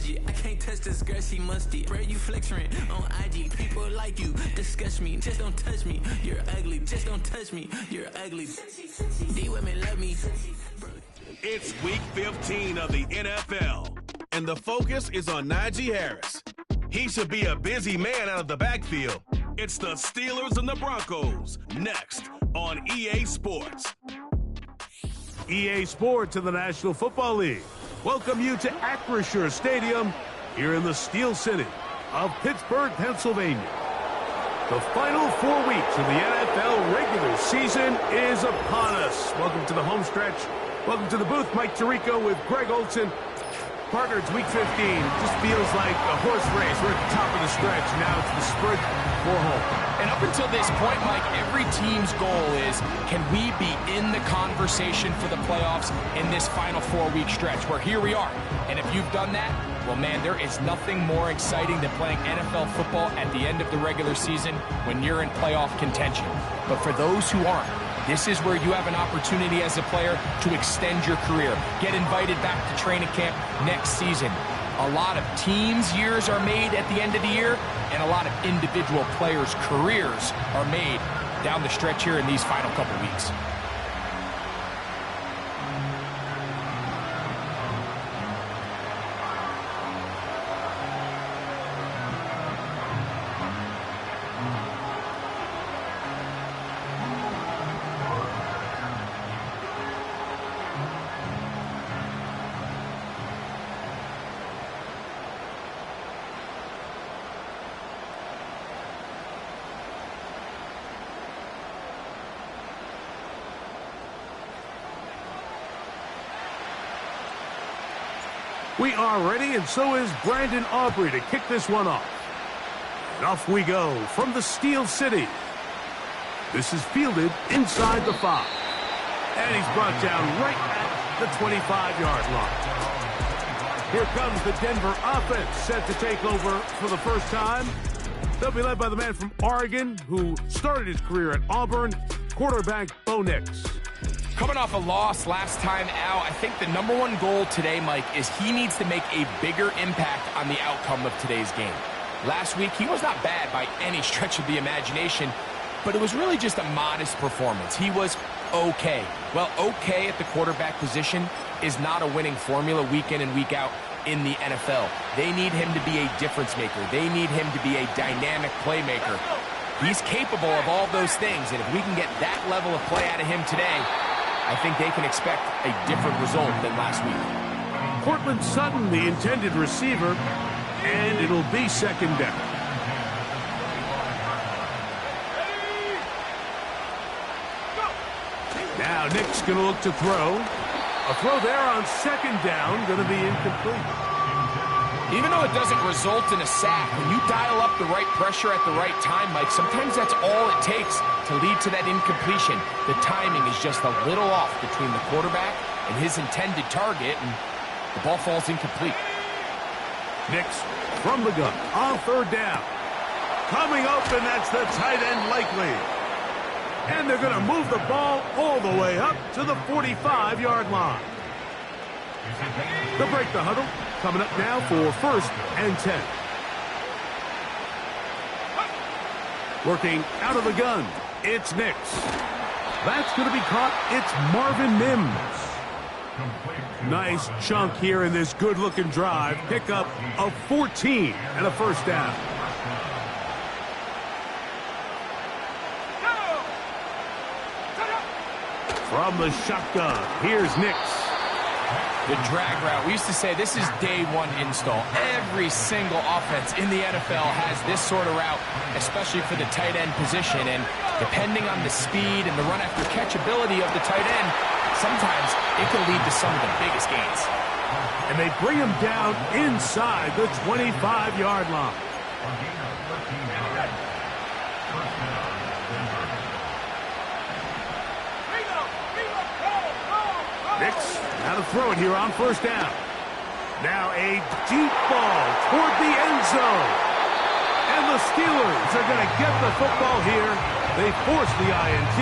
budget. I can't touch this girl, she musty. Bro, you flexing on IG. People like you, disgust me. Just don't touch me, you're ugly. Just don't touch me, you're ugly. These women love me. It's week 15 of the NFL, and the focus is on Najee Harris. He should be a busy man out of the backfield. It's the Steelers and the Broncos, next on EA Sports. EA Sports and the National Football League welcome you to Acrisure Stadium here in the Steel City of Pittsburgh, Pennsylvania. The final 4 weeks of the NFL regular season is upon us. Welcome to the home stretch. Welcome to the booth. Mike Tirico with Greg Olson. Partner, it's week 15. Just feels like a horse race. We're at the top of the stretch. Now it's the sprint for home. And up until this point, Mike, every team's goal is, can we be in the conversation for the playoffs in this final 4-week stretch? Where here we are. And if you've done that, well, man, there is nothing more exciting than playing NFL football at the end of the regular season when you're in playoff contention. But for those who aren't, this is where you have an opportunity as a player to extend your career. Get invited back to training camp next season. A lot of teams' years are made at the end of the year, and a lot of individual players' careers are made down the stretch here in these final couple weeks. We are ready, and so is Brandon Aubrey to kick this one off. And off we go from the Steel City. This is fielded inside the 5. And he's brought down right at the 25-yard line. Here comes the Denver offense, set to take over for the first time. They'll be led by the man from Oregon who started his career at Auburn, quarterback Bo Nix. Coming off a loss last time out, I think the number one goal today, Mike, is he needs to make a bigger impact on the outcome of today's game. Last week, he was not bad by any stretch of the imagination, but it was really just a modest performance. He was okay. Well, okay at the quarterback position is not a winning formula week in and week out in the NFL. They need him to be a difference maker. They need him to be a dynamic playmaker. He's capable of all those things, and if we can get that level of play out of him today, I think they can expect a different result than last week. Cortland Sutton, the intended receiver, and it'll be second down. Now Nick's going to look to throw. A throw there on second down, going to be incomplete. Even though it doesn't result in a sack, when you dial up the right pressure at the right time, Mike, sometimes that's all it takes to lead to that incompletion. The timing is just a little off between the quarterback and his intended target, and the ball falls incomplete. Nix from the gun on third down. Coming open, that's the tight end likely. And they're going to move the ball all the way up to the 45-yard line. They'll break the huddle. Coming up now for first and 10. Working out of the gun, it's Nix. That's going to be caught. It's Marvin Mims. Nice chunk here in this good-looking drive. Pickup of 14 and a first down. From the shotgun, here's Nix. The drag route. We used to say this is day one install. Every single offense in the NFL has this sort of route, especially for the tight end position. And depending on the speed and the run after catch ability of the tight end, sometimes it can lead to some of the biggest gains. And they bring him down inside the 25-yard line. Nix, now to throw it here on first down. Now a deep ball toward the end zone. And the Steelers are going to get the football here. They force the INT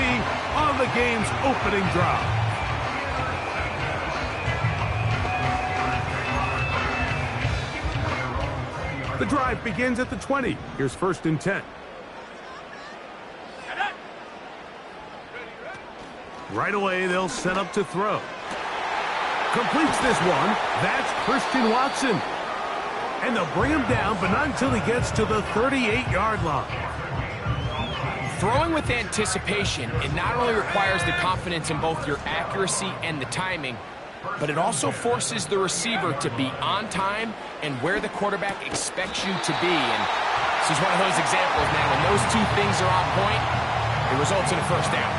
on the game's opening drive. The drive begins at the 20. Here's 1st and 10. Right away, they'll set up to throw. Completes this one. That's Christian Watson. And they'll bring him down, but not until he gets to the 38-yard line. Throwing with anticipation, it not only requires the confidence in both your accuracy and the timing, but it also forces the receiver to be on time and where the quarterback expects you to be. And this is one of those examples, man. When those two things are on point, it results in a first down.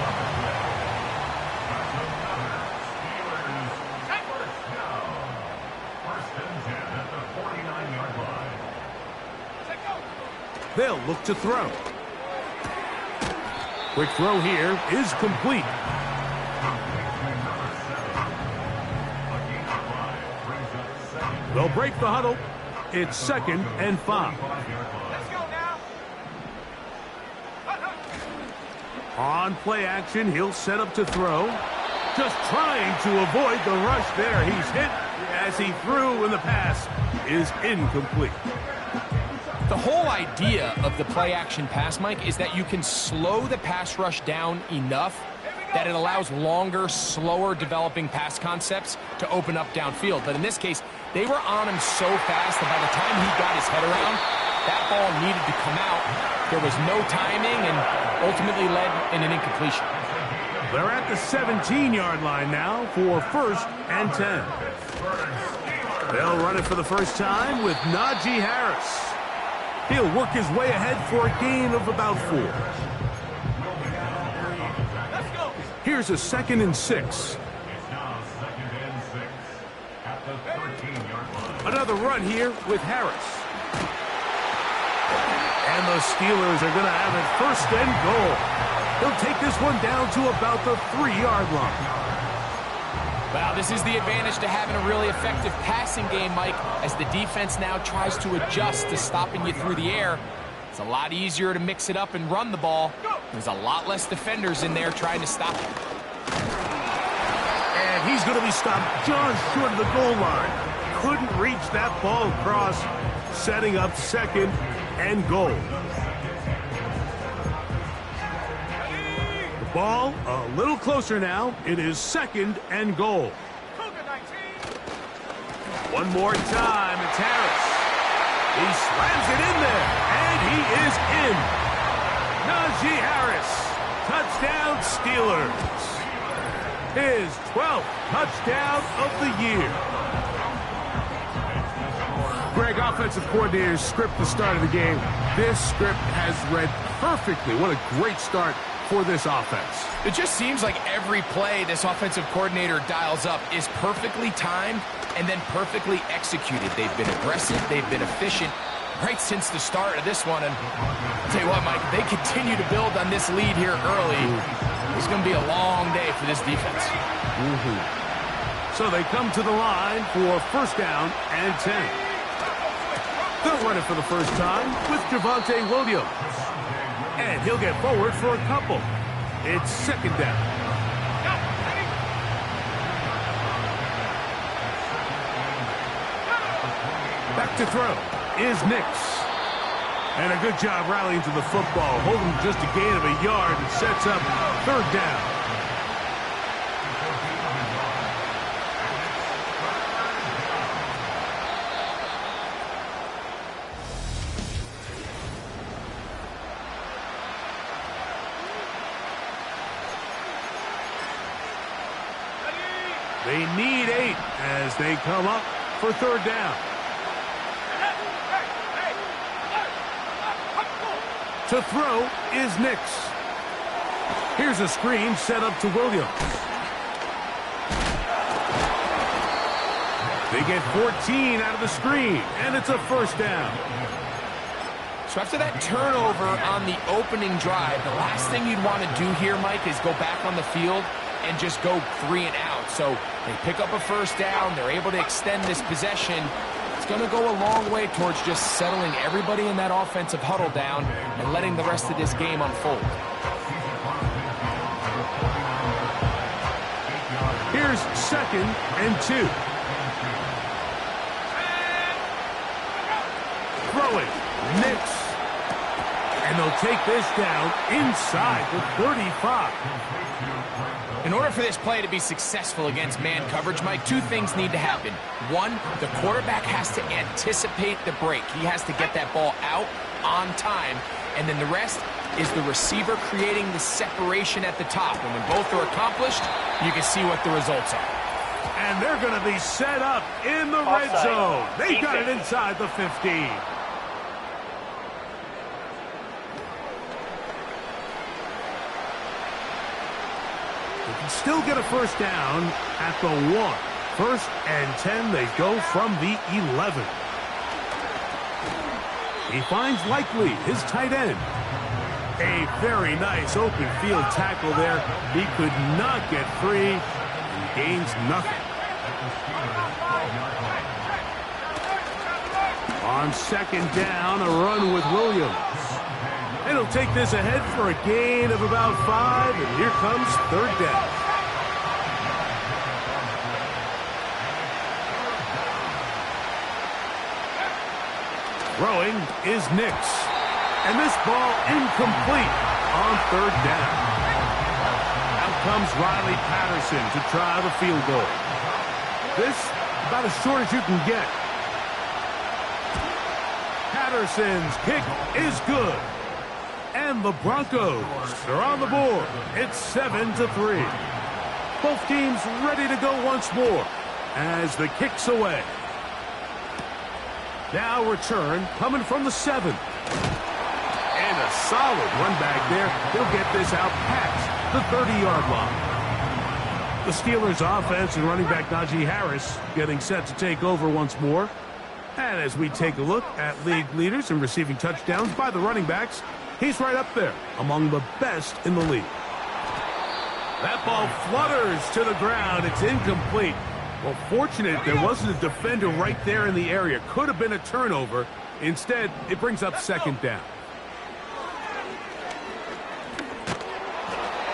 They'll look to throw. Quick throw here is complete. They'll break the huddle. It's 2nd and 5. Let's go now. On play action, he'll set up to throw. Just trying to avoid the rush there. He's hit as he threw, and the pass is incomplete. The whole idea of the play-action pass, Mike, is that you can slow the pass rush down enough that it allows longer, slower developing pass concepts to open up downfield. But in this case, they were on him so fast that by the time he got his head around, that ball needed to come out. There was no timing and ultimately led in an incompletion. They're at the 17-yard line now for 1st and 10. They'll run it for the first time with Najee Harris. He'll work his way ahead for a gain of about 4. Here's a 2nd and 6. Another run here with Harris. And the Steelers are going to have it 1st and goal. He'll take this one down to about the 3-yard line. Well, this is the advantage to having a really effective passing game, Mike, as the defense now tries to adjust to stopping you through the air. It's a lot easier to mix it up and run the ball. There's a lot less defenders in there trying to stop you. And he's going to be stopped just short of the goal line. Couldn't reach that ball across, setting up 2nd and goal. The ball a little closer now. It is 2nd and goal. One more time, it's Harris. He slams it in there, and he is in. Najee Harris, touchdown Steelers. His 12th touchdown of the year. Greg, offensive coordinators script the start of the game. This script has read perfectly. What a great start for this offense. It just seems like every play this offensive coordinator dials up is perfectly timed and then perfectly executed. They've been aggressive, they've been efficient right since the start of this one. And I'll tell you what, Mike, they continue to build on this lead here early. It's going to be a long day for this defense. So they come to the line for 1st down and 10. They'll run it for the first time with Javonte Williams. And he'll get forward for a couple. It's 2nd down. Back to throw is Nix. And a good job rallying to the football, holding just a gain of a yard and sets up 3rd down. They need 8 as they come up for 3rd down. To throw is Nix. Here's a screen set up to Williams. They get 14 out of the screen, and it's a 1st down. So after that turnover on the opening drive, the last thing you'd want to do here, Mike, is go back on the field and just go 3 and out. So they pick up a 1st down. They're able to extend this possession. It's going to go a long way towards just settling everybody in that offensive huddle down and letting the rest of this game unfold. Here's 2nd and 2. throwing. Nix. And they'll take this down inside the 35. In order for this play to be successful against man coverage, Mike, two things need to happen. One, the quarterback has to anticipate the break. He has to get that ball out on time. And then the rest is the receiver creating the separation at the top. And when both are accomplished, you can see what the results are. And they're going to be set up in the red zone. They got it inside the 15. They can still get a first down at the 1. First and 10, they go from the 11. He finds Likely, his tight end. A very nice open field tackle there. He could not get free and gains nothing. On second down, a run with Williams. And he'll take this ahead for a gain of about 5, and here comes third down. Throwing is Nix. And this ball incomplete on third down. Out comes Riley Patterson to try the field goal. This about as short as you can get. Patterson's kick is good. And the Broncos are on the board. It's 7-3. Both teams ready to go once more as the kick's away. Now return coming from the 7. And a solid run back there. He'll get this out past the 30-yard line. The Steelers' offense and running back Najee Harris getting set to take over once more. And as we take a look at league leaders in receiving touchdowns by the running backs, he's right up there among the best in the league. That ball flutters to the ground. It's incomplete. Well, fortunate there wasn't a defender right there in the area. Could have been a turnover. Instead, it brings up second down.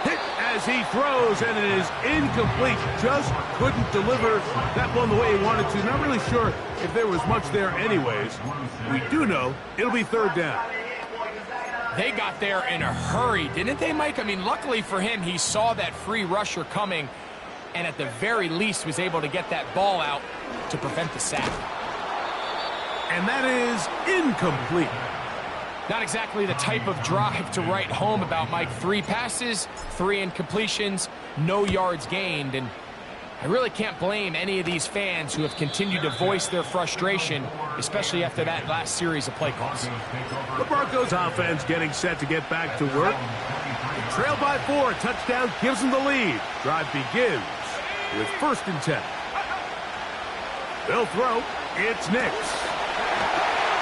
Hit as he throws, and it is incomplete. Just couldn't deliver that one the way he wanted to. Not really sure if there was much there anyways. We do know it'll be third down. They got there in a hurry, didn't they, Mike? I mean, luckily for him, he saw that free rusher coming, and at the very least was able to get that ball out to prevent the sack. And that is incomplete. Not exactly the type of drive to write home about, Mike. 3 passes, 3 incompletions, no yards gained. And I really can't blame any of these fans who have continued to voice their frustration, especially after that last series of play calls. The Broncos offense getting set to get back to work. Trail by 4, touchdown gives them the lead. Drive begins with first and 10. They'll throw. It's Nix.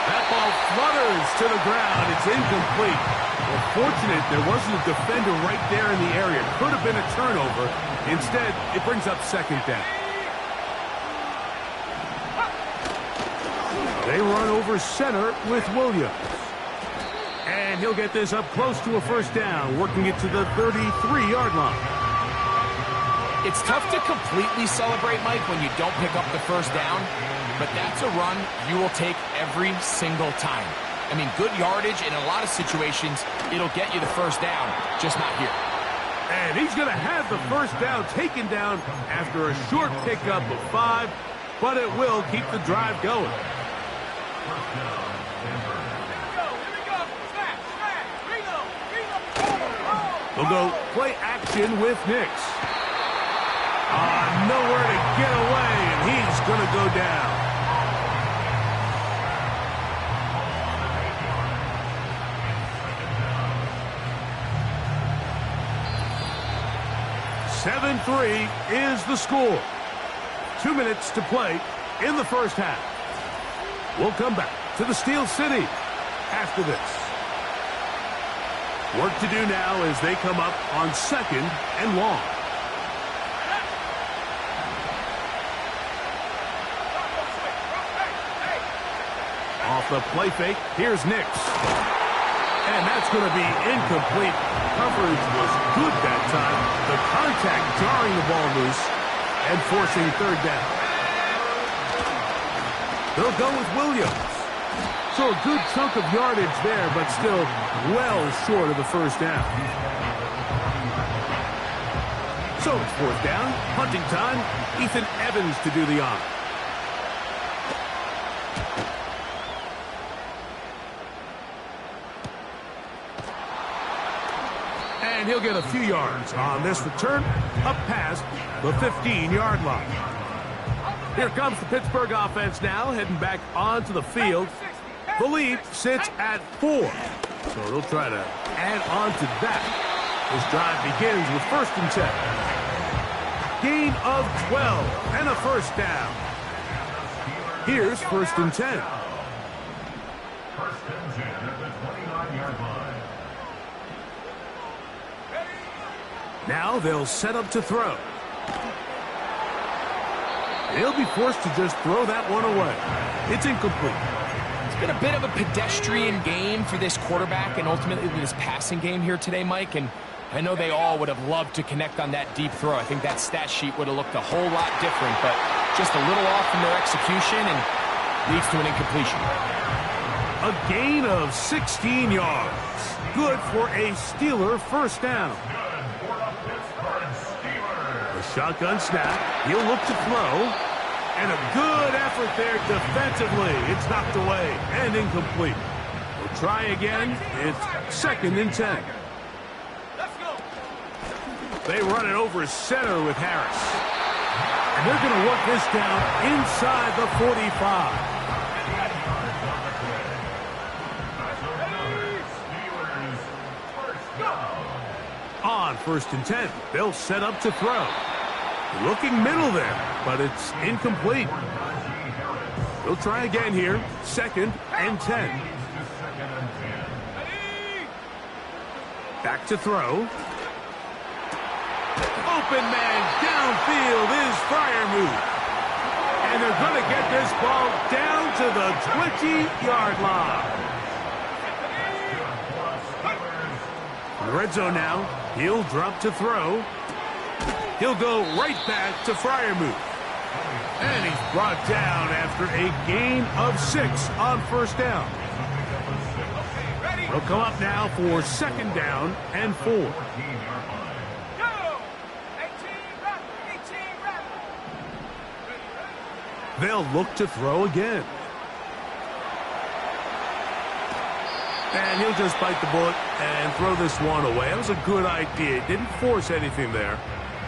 That ball flutters to the ground. It's incomplete. Well, fortunate there wasn't a defender right there in the area. Could have been a turnover. Instead, it brings up second down. They run over center with Williams. And he'll get this up close to a first down, working it to the 33-yard line. It's tough to completely celebrate, Mike, when you don't pick up the first down, but that's a run you will take every single time. I mean, good yardage in a lot of situations, it'll get you the first down, just not here. And he's going to have the first down taken down after a short pickup of 5, but it will keep the drive going. We'll go play action with Nix. Nowhere to get away, and he's going to go down. (7-3) is the score. 2 minutes to play in the first half. We'll come back to the Steel City after this. Work to do now as they come up on second and long. Off the play fake, here's Nix. And that's going to be incomplete. Coverage was good that time. The contact jarring the ball loose and forcing third down. They'll go with Williams. So a good chunk of yardage there, but still well short of the first down. So it's fourth down, punting time. Ethan Evans to do the honor. And he'll get a few yards on this return, up past the 15-yard line. Here comes the Pittsburgh offense now, heading back onto the field. The lead sits at 4. So they'll try to add on to that. This drive begins with 1st and 10. Gain of 12 and a first down. Here's 1st and 10. Now they'll set up to throw. He'll be forced to just throw that one away. It's incomplete. It's been a bit of a pedestrian game for this quarterback and ultimately this passing game here today, Mike. And I know they all would have loved to connect on that deep throw. I think that stat sheet would have looked a whole lot different, but just a little off in their execution and leads to an incompletion. A gain of 16 yards. Good for a Steeler first down. A shotgun snap. He'll look to throw. And a good effort there defensively. It's knocked away and incomplete. We'll try again. It's 2nd and 10. They run it over center with Harris. And they're going to work this down inside the 45. On 1st and 10, they'll set up to throw. Looking middle there, but it's incomplete. They'll try again here. 2nd and 10. Back to throw. Open man downfield is Freiermuth. And they're going to get this ball down to the 20-yard line. Red zone now. He'll drop to throw. He'll go right back to Freiermuth. And he's brought down after a gain of 6 on 1st down. He'll come up now for 2nd down and 4. They'll look to throw again. And he'll just bite the bullet and throw this one away. That was a good idea. Didn't force anything there.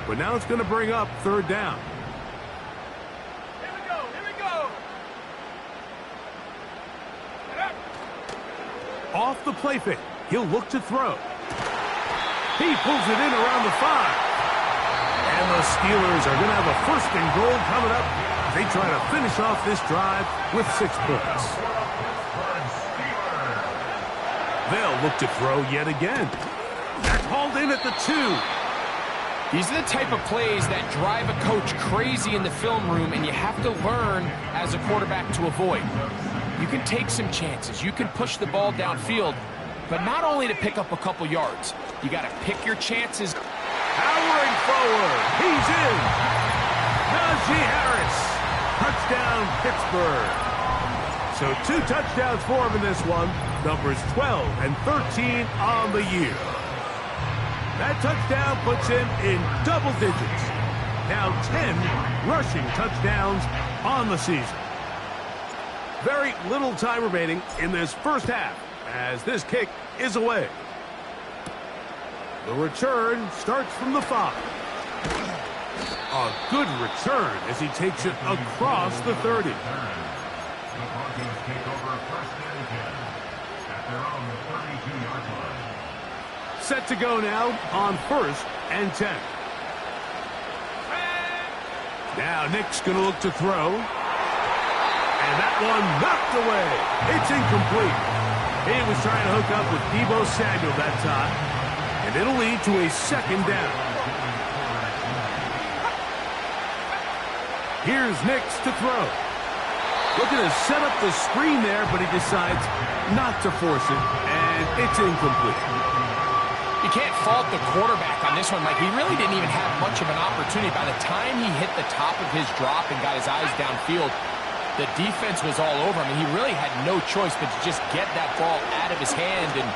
But now it's going to bring up 3rd down. Here we go. Off the play fake. He'll look to throw. He pulls it in around the 5. And the Steelers are going to have a 1st and goal coming up. They try to finish off this drive with 6 points. They'll look to throw yet again. That's hauled in at the 2. These are the type of plays that drive a coach crazy in the film room, and you have to learn as a quarterback to avoid. You can take some chances. You can push the ball downfield, but not only to pick up a couple yards. You got to pick your chances. Powering forward. He's in. Najee Harris. Touchdown, Pittsburgh. So 2 touchdowns for him in this one. Numbers 12 and 13 on the year. That touchdown puts him in double digits. Now 10 rushing touchdowns on the season. Very little time remaining in this first half as this kick is away. The return starts from the 5. A good return as he takes it across the 30. Set to go now on 1st and 10. Now Nick's going to look to throw. And that one knocked away. It's incomplete. He was trying to hook up with Deebo Samuel that time. And it'll lead to a 2nd down. Here's Nick's to throw. Looking to set up the screen there, but he decides not to force it. And it's incomplete. You can't fault the quarterback on this one, Mike. He really didn't even have much of an opportunity. By the time he hit the top of his drop and got his eyes downfield, The defense was all over him, and he really had no choice but to just get that ball out of his hand and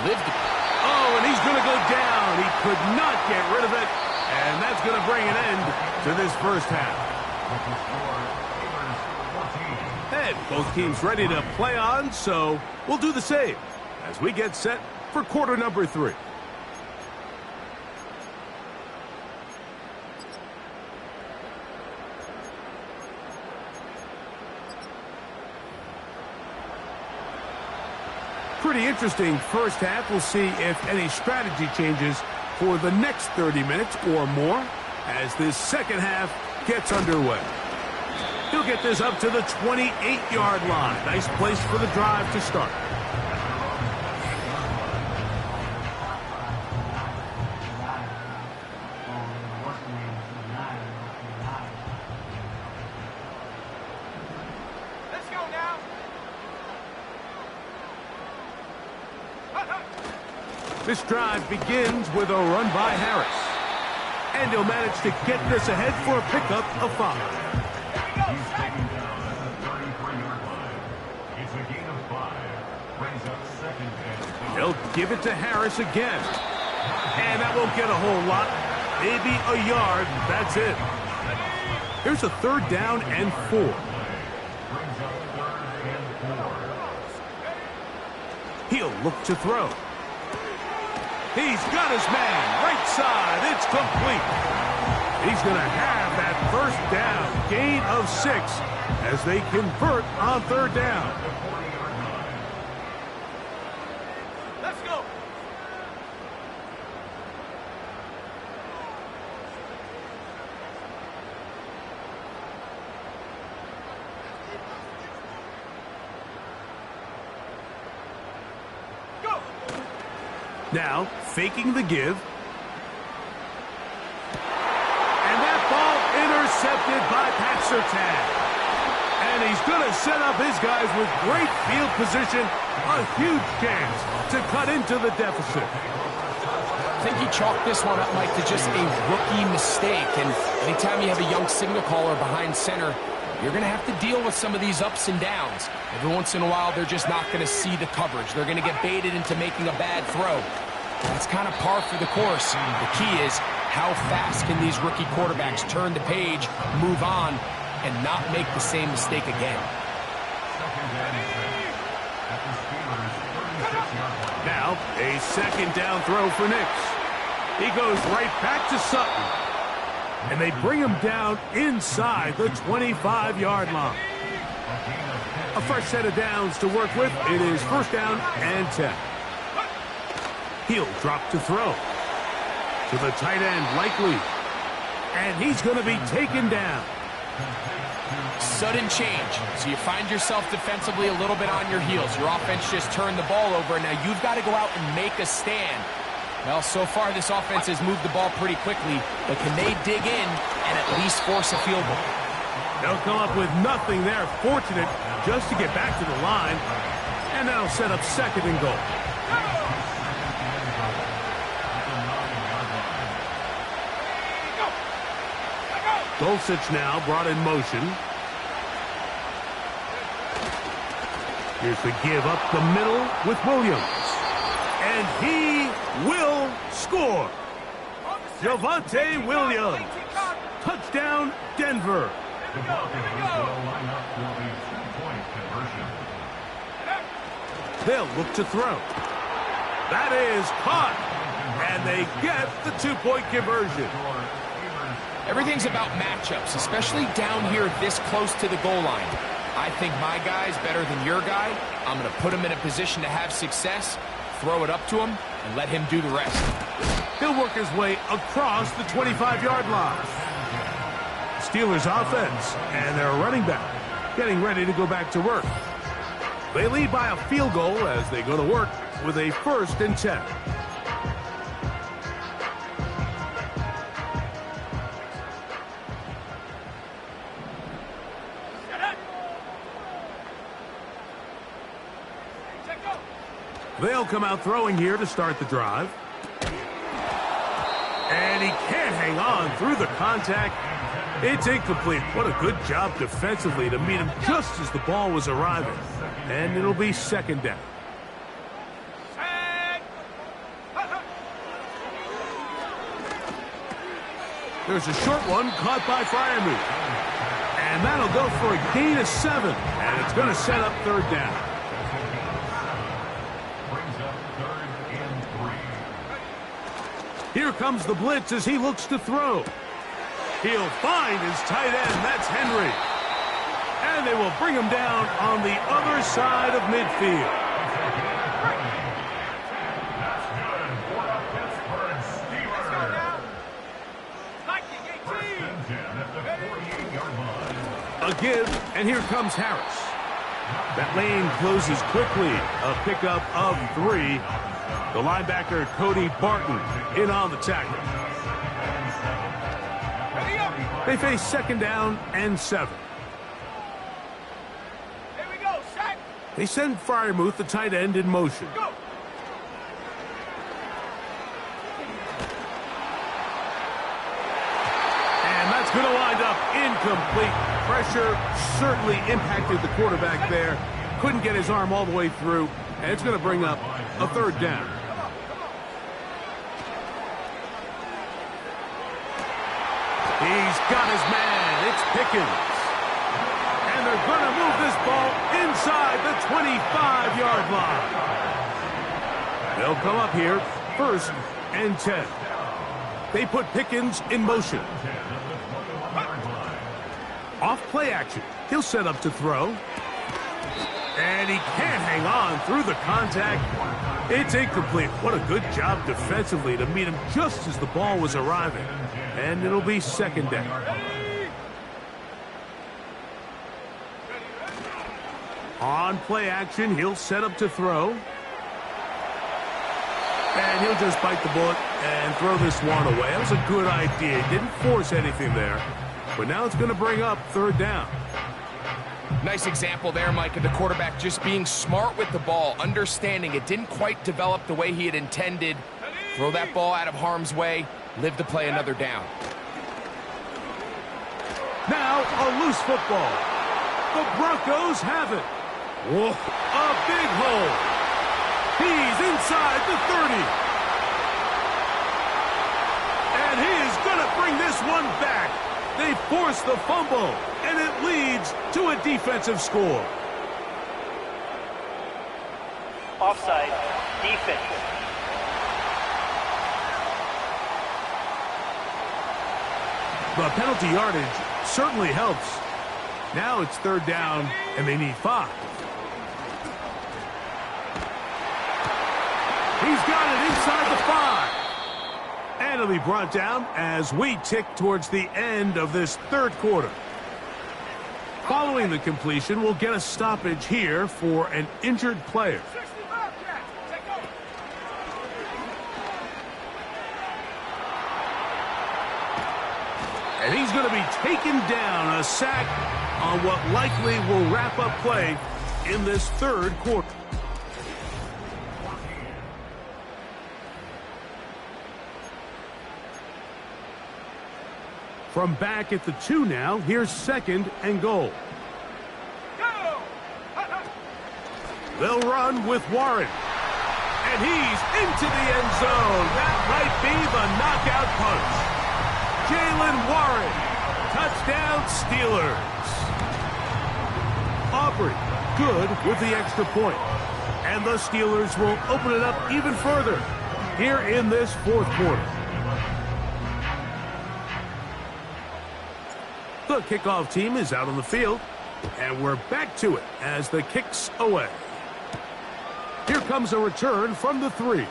live the... Oh, and he's going to go down. He could not get rid of it, and that's going to bring an end to this first half. And both teams ready to play on, so we'll do the same as we get set for quarter number 3. Pretty interesting first half. We'll see if any strategy changes for the next 30 minutes or more as this second half gets underway. He'll get this up to the 28-yard line. Nice place for the drive to start. This drive begins with a run by Harris. And he'll manage to get this ahead for a pickup of 5. He'll give it to Harris again. And that won't get a whole lot. Maybe a yard. That's it. Here's a 3rd down and 4. He'll look to throw. He's got his man. Right side. It's complete. He's going to have that first down. Gain of 6 as they convert on 3rd down. Let's go. Now, faking the give. And that ball intercepted by Pat Surtain. And he's going to set up his guys with great field position. A huge chance to cut into the deficit. I think he chalked this one up, Mike, to just a rookie mistake. And anytime you have a young signal caller behind center, you're going to have to deal with some of these ups and downs. Every once in a while, they're just not going to see the coverage. They're going to get baited into making a bad throw. That's kind of par for the course. The key is how fast can these rookie quarterbacks turn the page, move on, and not make the same mistake again. Now, a 2nd down throw for Nix. He goes right back to Sutton. And they bring him down inside the 25-yard line. A fresh set of downs to work with. It is 1st down and 10. He'll drop to throw. To the tight end, Likely. And he's going to be taken down. Sudden change. So you find yourself defensively a little bit on your heels. Your offense just turned the ball over, and now you've got to go out and make a stand. Well, so far this offense has moved the ball pretty quickly, but can they dig in and at least force a field goal? They'll come up with nothing there. Fortunate just to get back to the line, and that'll set up 2nd and goal. Dulcich now brought in motion. Here's the give up the middle with Williams. And he will score. Javonte Williams. Touchdown, Denver. They'll look to throw. That is caught. And they get the 2-point conversion. Everything's about matchups, especially down here this close to the goal line. I think my guy's better than your guy. I'm going to put him in a position to have success, throw it up to him, and let him do the rest. He'll work his way across the 25-yard line. Steelers offense and their running back getting ready to go back to work. They lead by a field goal as they go to work with a 1st and 10. They'll come out throwing here to start the drive. And he can't hang on through the contact. It's incomplete. What a good job defensively to meet him just as the ball was arriving. And it'll be second down. There's a short one caught by Freiermuth. And that'll go for a gain of 7. And it's going to set up third down. Here comes the blitz as he looks to throw. He'll find his tight end. That's Henry. And they will bring him down on the other side of midfield. A give, and here comes Harris. That lane closes quickly. A pickup of 3. The linebacker, Cody Barton, in on the tackle. They face second down and 7. Here we go, sack. They send Freiermuth, the tight end, in motion. Go. And that's going to wind up incomplete. Pressure certainly impacted the quarterback there. Couldn't get his arm all the way through. And it's going to bring up a third down. He's got his man. It's Pickens. And they're going to move this ball inside the 25-yard line. They'll come up here, 1st and 10. They put Pickens in motion. Off play action. He'll set up to throw. And he can't hang on through the contact. It's incomplete. What a good job defensively to meet him just as the ball was arriving. And it'll be second down. On play action, he'll set up to throw. And he'll just bite the bullet and throw this one away. That was a good idea. He didn't force anything there. But now it's going to bring up third down. Nice example there, Mike, of the quarterback just being smart with the ball, understanding it didn't quite develop the way he had intended. Throw that ball out of harm's way, live to play another down. Now a loose football. The Broncos have it. Whoa, a big hole. He's inside the 30. And he is going to bring this one back. They force the fumble, and it leads to a defensive score. Offside, defense. The penalty yardage certainly helps. Now it's third down, and they need 5. He's got it inside the 5. And it'll be brought down as we tick towards the end of this third quarter. Following the completion, we'll get a stoppage here for an injured player. And he's going to be taken down, a sack on what likely will wrap up play in this third quarter. From back at the 2 now, here's second and goal. They'll run with Warren. And he's into the end zone. That might be the knockout punch. Jalen Warren. Touchdown, Steelers. Aubrey, good with the extra point. And the Steelers will open it up even further here in this fourth quarter. The kickoff team is out on the field, and we're back to it as the kick's away. Here comes a return from the 3.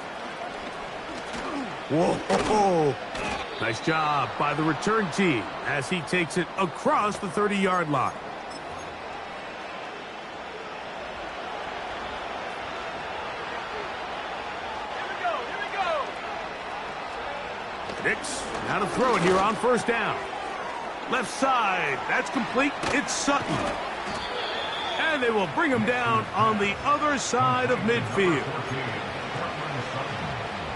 Whoa! Nice job by the return team as he takes it across the 30-yard line. Here we go. Nix, now to throw it here on first down. Left side, that's complete. It's Sutton. And they will bring him down on the other side of midfield.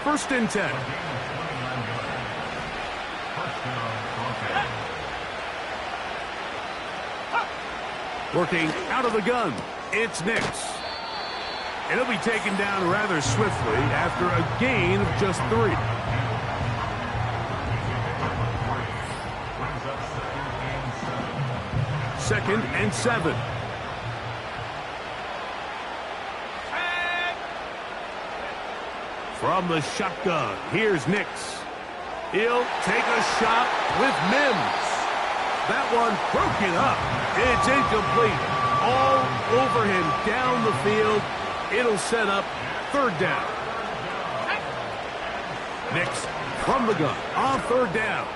1st and 10. Working out of the gun, it's Nix. And he'll be taken down rather swiftly after a gain of just 3. Second and 7. From the shotgun, here's Nix. He'll take a shot with Mims. That one broken up. It's incomplete. All over him down the field. It'll set up 3rd down. Nix from the gun on 3rd down.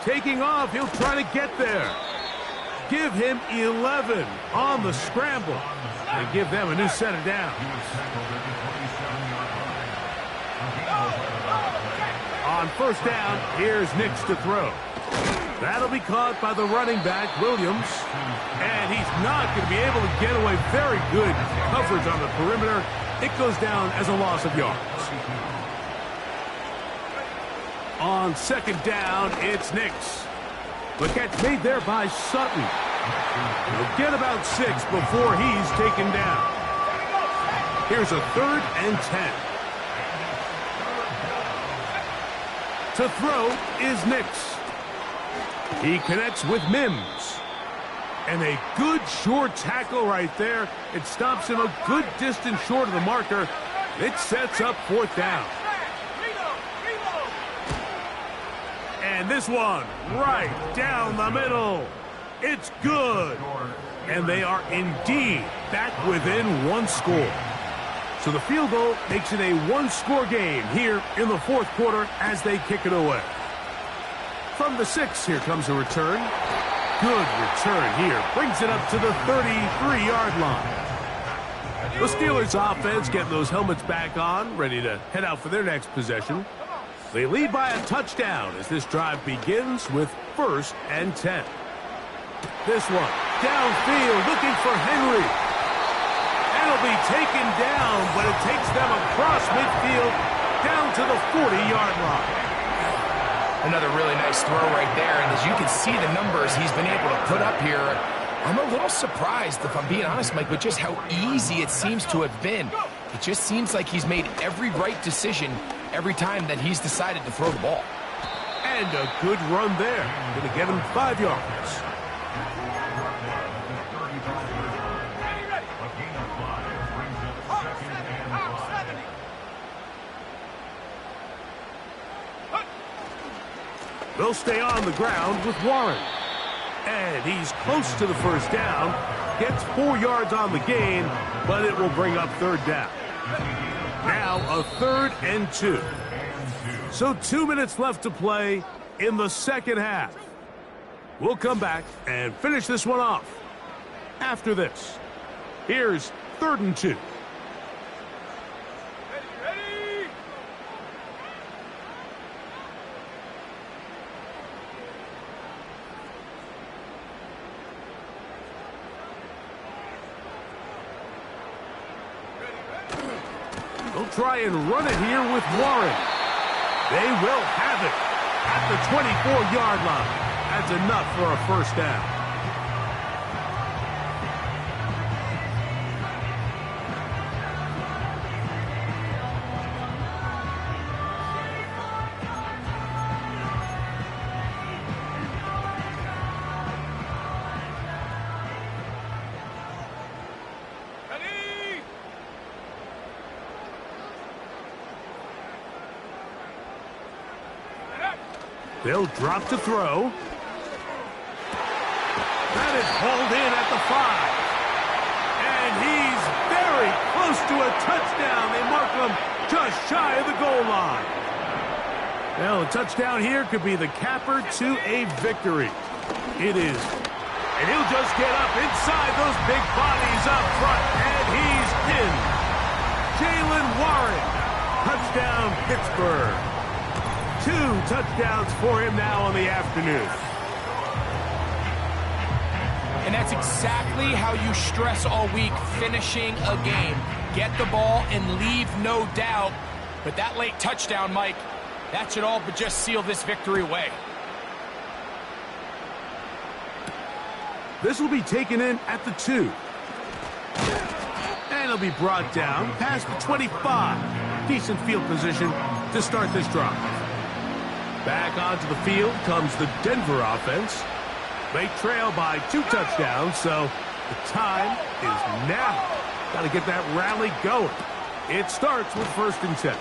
Taking off, he'll try to get there. Give him 11 on the scramble and give them a new set of downs. On 1st down, here's Nix to throw. That'll be caught by the running back, Williams. And he's not going to be able to get away. Very good coverage on the perimeter. It goes down as a loss of yards. On 2nd down, it's Nix. The catch made there by Sutton. He'll get about 6 before he's taken down. Here's a 3rd and 10. To throw is Nix. He connects with Mims. And a good short tackle right there. It stops him a good distance short of the marker. It sets up 4th down. And this one right down the middle. It's good. And they are indeed back within 1 score. So the field goal makes it a 1-score game here in the 4th quarter as they kick it away. From the 6, here comes a return. Good return here. Brings it up to the 33-yard line. The Steelers offense getting those helmets back on, ready to head out for their next possession. They lead by a touchdown as this drive begins with 1st and 10. This one downfield looking for Henry. It'll be taken down, but it takes them across midfield down to the 40-yard line. Another really nice throw right there, and as you can see the numbers he's been able to put up here, I'm a little surprised, if I'm being honest, Mike, with just how easy it seems to have been. It just seems like he's made every right decision every time that he's decided to throw the ball. And a good run there. Going to get him 5 yards. They'll stay on the ground with Warren. And he's close to the 1st down. Gets 4 yards on the gain, but it will bring up 3rd down. Now a 3rd and 2. So 2 minutes left to play in the 2nd half. We'll come back and finish this one off after this. Here's 3rd and 2. They'll try and run it here with Warren. They will have it at the 24-yard line. That's enough for a 1st down. They'll drop to throw. That is hauled in at the 5. And he's very close to a touchdown. They mark him just shy of the goal line. Well, a touchdown here could be the capper to a victory. It is. And he'll just get up inside those big bodies up front. And he's in. Jalen Warren. Touchdown, Pittsburgh. 2 touchdowns for him now on the afternoon. And that's exactly how you stress all week, finishing a game. Get the ball and leave no doubt. But that late touchdown, Mike, that should all but just seal this victory away. This will be taken in at the 2. And it'll be brought down past the 25. Decent field position to start this drive. Back onto the field comes the Denver offense. They trail by 2 touchdowns, so the time is now. Got to get that rally going. It starts with 1st and 10.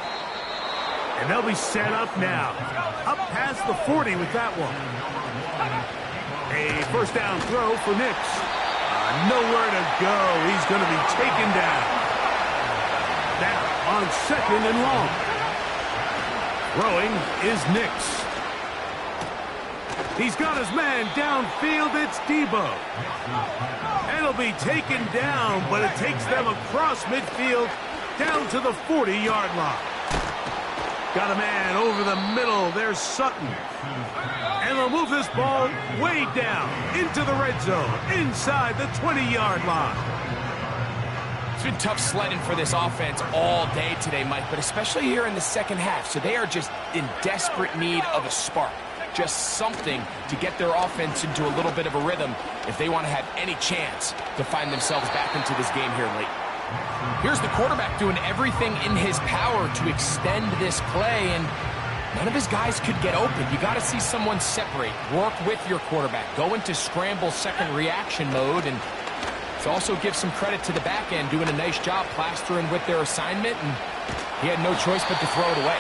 And they'll be set up now. Up past the 40 with that one. A 1st down throw for Nix. Nowhere to go. He's going to be taken down. Now on 2nd and long. Throwing is Nix. He's got his man downfield. It's Debo. And it'll be taken down, but it takes them across midfield down to the 40-yard line. Got a man over the middle. There's Sutton. And they'll move this ball way down into the red zone, inside the 20-yard line. It's been tough sledding for this offense all day today, Mike, but especially here in the second half. So they are just in desperate need of a spark. Just something to get their offense into a little bit of a rhythm if they want to have any chance to find themselves back into this game here late. Here's the quarterback doing everything in his power to extend this play, and none of his guys could get open. You got to see someone separate, work with your quarterback, go into scramble second reaction mode, and to also give some credit to the back end, doing a nice job plastering with their assignment, and he had no choice but to throw it away.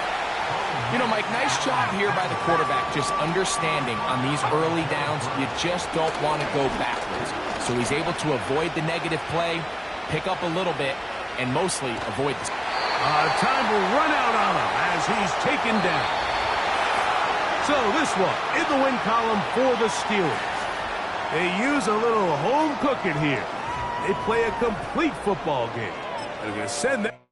You know, Mike, nice job here by the quarterback, just understanding on these early downs, you just don't want to go backwards. So he's able to avoid the negative play, pick up a little bit, and mostly avoid this. Time will run out on him as he's taken down. So this one in the win column for the Steelers. They use a little home cooking here. They play a complete football game. They're going to send that.